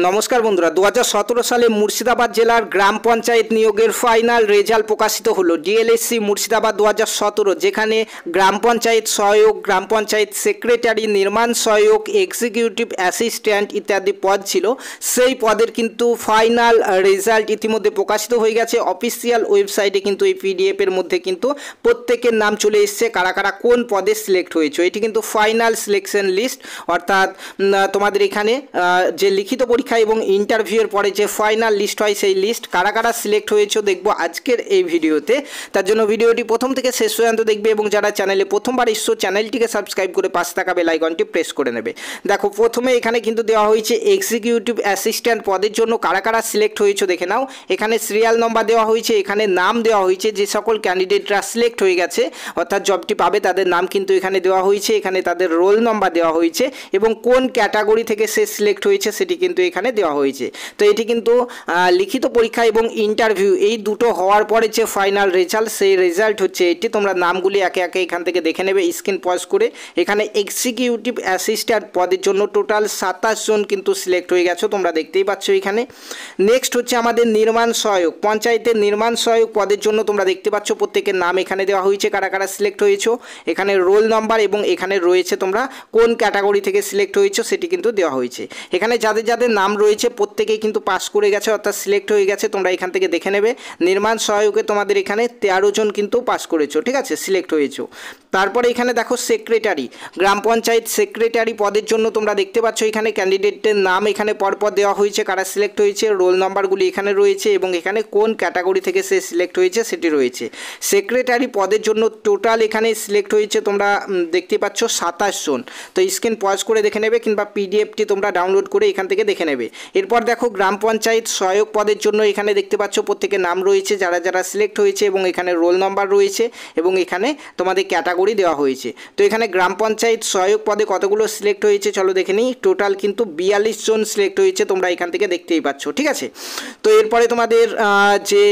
নমস্কার বন্ধুরা, 2017 সালে মুর্শিদাবাদ জেলার গ্রাম পঞ্চায়েত নিয়োগের ফাইনাল রেজাল্ট প্রকাশিত হলো। ডিএলএসসি মুর্শিদাবাদ 2017, যেখানে গ্রাম পঞ্চায়েত সহায়ক, গ্রাম পঞ্চায়েত সেক্রেটারি, নির্মাণ সহায়ক, এক্সিকিউটিভ অ্যাসিস্ট্যান্ট ইত্যাদি পদ ছিল। সেই পদের কিন্তু ফাইনাল রেজাল্ট ইতিমধ্যে প্রকাশিত হয়ে গেছে। অফিসিয়াল ওয়েবসাইটে কিন্তু এই পিডিএফের মধ্যে কিন্তু প্রত্যেকের নাম চলে এসছে, কারা কারা কোন পদে সিলেক্ট হয়েছে। এটি কিন্তু ফাইনাল সিলেকশন লিস্ট, অর্থাৎ তোমাদের এখানে যে লিখিত পরীক্ষা এবং ইন্টারভিউয়ের পরে যে ফাইনাল লিস্ট হয়, সেই লিস্ট কারা কারা সিলেক্ট হয়েছে দেখবো আজকের এই ভিডিওতে। তার জন্য ভিডিওটি প্রথম থেকে শেষ পর্যন্ত দেখবে এবং যারা চ্যানেলে প্রথমবার এসছো চ্যানেলটিকে সাবস্ক্রাইব করে পাশে থাকা বেল আইকনটি প্রেস করে নেবে। দেখো, প্রথমে এখানে কিন্তু দেওয়া হয়েছে এক্সিকিউটিভ অ্যাসিস্ট্যান্ট পদের জন্য কারা কারা সিলেক্ট হয়েছে দেখে নাও। এখানে সিরিয়াল নম্বর দেওয়া হয়েছে, এখানে নাম দেওয়া হয়েছে, যে সকল ক্যান্ডিডেটরা সিলেক্ট হয়ে গেছে অর্থাৎ জবটি পাবে তাদের নাম কিন্তু এখানে দেওয়া হয়েছে, এখানে তাদের রোল নম্বর দেওয়া হয়েছে এবং কোন ক্যাটাগরি থেকে সে সিলেক্ট হয়েছে সেটি কিন্তু এখানে দেওয়া হয়েছে। তো এটি কিন্তু লিখিত পরীক্ষা এবং ইন্টারভিউ এই দুটো হওয়ার পরে যে ফাইনাল রেজাল্ট, সেই রেজাল্ট হচ্ছে এটি। তোমরা নামগুলি একে একে এখান থেকে দেখে নেবে স্ক্রিন পজ করে। এখানে এক্সিকিউটিভ অ্যাসিস্ট্যান্ট পদের জন্য টোটাল 27 জন কিন্তু সিলেক্ট হয়ে গেছে, তোমরা দেখতেই পাচ্ছ এখানে। নেক্সট হচ্ছে আমাদের নির্মাণ সহায়ক, পঞ্চায়েতের নির্মাণ সহায়ক পদের জন্য তোমরা দেখতে পাচ্ছ প্রত্যেকের নাম এখানে দেওয়া হয়েছে, কারা কারা সিলেক্ট হয়েছো। এখানে রোল নাম্বার এবং এখানে রয়েছে তোমরা কোন ক্যাটাগরি থেকে সিলেক্ট হয়েছো সেটি কিন্তু দেওয়া হয়েছে। এখানে যাদের যাদের নাম রয়েছে প্রত্যেকেই কিন্তু পাস করে গেছে অর্থাৎ সিলেক্ট হয়ে গেছে, তোমরা এখান থেকে দেখে নেবে। নির্মাণ সহায়কে তোমাদের এখানে 13 জন কিন্তু পাস করেছো, ঠিক আছে, সিলেক্ট হয়েছো। তারপরে এখানে দেখো সেক্রেটারি, গ্রাম পঞ্চায়েত সেক্রেটারি পদের জন্য তোমরা দেখতে পাচ্ছ এখানে ক্যান্ডিডেটের নাম এখানে পরপর দেওয়া হয়েছে, কারা সিলেক্ট হয়েছে, রোল নাম্বারগুলি এখানে রয়েছে এবং এখানে কোন ক্যাটাগরি থেকে সে সিলেক্ট হয়েছে সেটি রয়েছে। সেক্রেটারি পদের জন্য টোটাল এখানে সিলেক্ট হয়েছে তোমরা দেখতে পাচ্ছ 27 জন। তো স্ক্রিন পজ করে দেখে নেবে কিংবা পিডিএফটি তোমরা ডাউনলোড করে এখান থেকে দেখে নেবে। এরপর দেখো গ্রাম পঞ্চায়েত সহায়ক পদের জন্য এখানে দেখতে পাচ্ছ প্রত্যেকের নাম রয়েছে, যারা যারা সিলেক্ট হয়েছে এবং এখানে রোল নাম্বার রয়েছে এবং এখানে তোমাদের ক্যাটাগরি দেওয়া হয়েছে। তো এখানে গ্রাম পঞ্চায়েত সহায়ক পদে কতগুলো সিলেক্ট হয়েছে চলো দেখে নিই। টোটাল কিন্তু 42 জন সিলেক্ট হয়েছে, তোমরা এখান থেকে দেখতেই পাচ্ছ, ঠিক আছে। তো এরপরে তোমাদের যে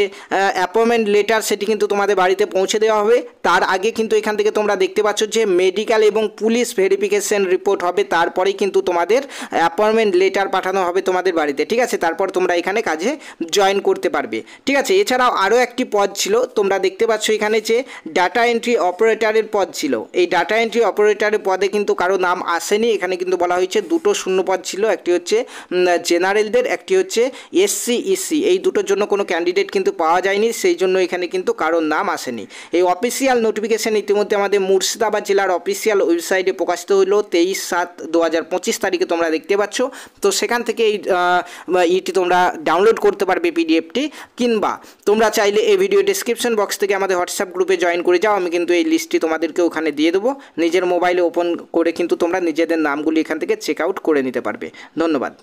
অ্যাপয়েন্টমেন্ট লেটার সেটি কিন্তু তোমাদের বাড়িতে পৌঁছে দেওয়া হবে। তার আগে কিন্তু এখান থেকে তোমরা দেখতে পাচ্ছ যে মেডিকেল এবং পুলিশ ভেরিফিকেশন রিপোর্ট হবে, তারপরেই কিন্তু তোমাদের অ্যাপয়েন্টমেন্ট লেটার পাঠানো হবে তোমাদের বাড়িতে, ঠিক আছে। তারপর তোমরা এখানে কাজে জয়েন করতে পারবে, ঠিক আছে। এছাড়াও আরও একটি পদ ছিল, তোমরা দেখতে পাচ্ছ এখানে যে ডাটা এন্ট্রি অপারেটরের পদ ছিল। এই ডাটা এন্ট্রি অপারেটরের পদে কিন্তু কারো নাম আসেনি, এখানে কিন্তু বলা হয়েছে দুটো শূন্য পদ ছিল, একটি হচ্ছে জেনারেলদের, একটি হচ্ছে এসসি ইসি, এই দুটোর জন্য কোনো ক্যান্ডিডেট কিন্তু পাওয়া যায়নি, সেই জন্য এখানে কিন্তু কারোর নাম আসেনি। এই অফিসিয়াল নোটিফিকেশান ইতিমধ্যে আমাদের মুর্শিদাবাদ জেলার অফিসিয়াল ওয়েবসাইটে প্রকাশিত হলো 23/7/2025 তারিখে, তোমরা দেখতে পাচ্ছ। তো সেখান থেকে এইটি তোমরা ডাউনলোড করতে পারবে পিডিএফটি, কিংবা তোমরা চাইলে এই ভিডিও ডেসক্রিপশন বক্স থেকে আমাদের হোয়াটসঅ্যাপ গ্রুপে জয়েন করে যাও, আমি কিন্তু এই লিস্টটি তোমাদেরকে ওখানে দিয়ে দেবো। নিজের মোবাইলে ওপেন করে কিন্তু তোমরা নিজেদের নামগুলি এখান থেকে চেক আউট করে নিতে পারবে। ধন্যবাদ।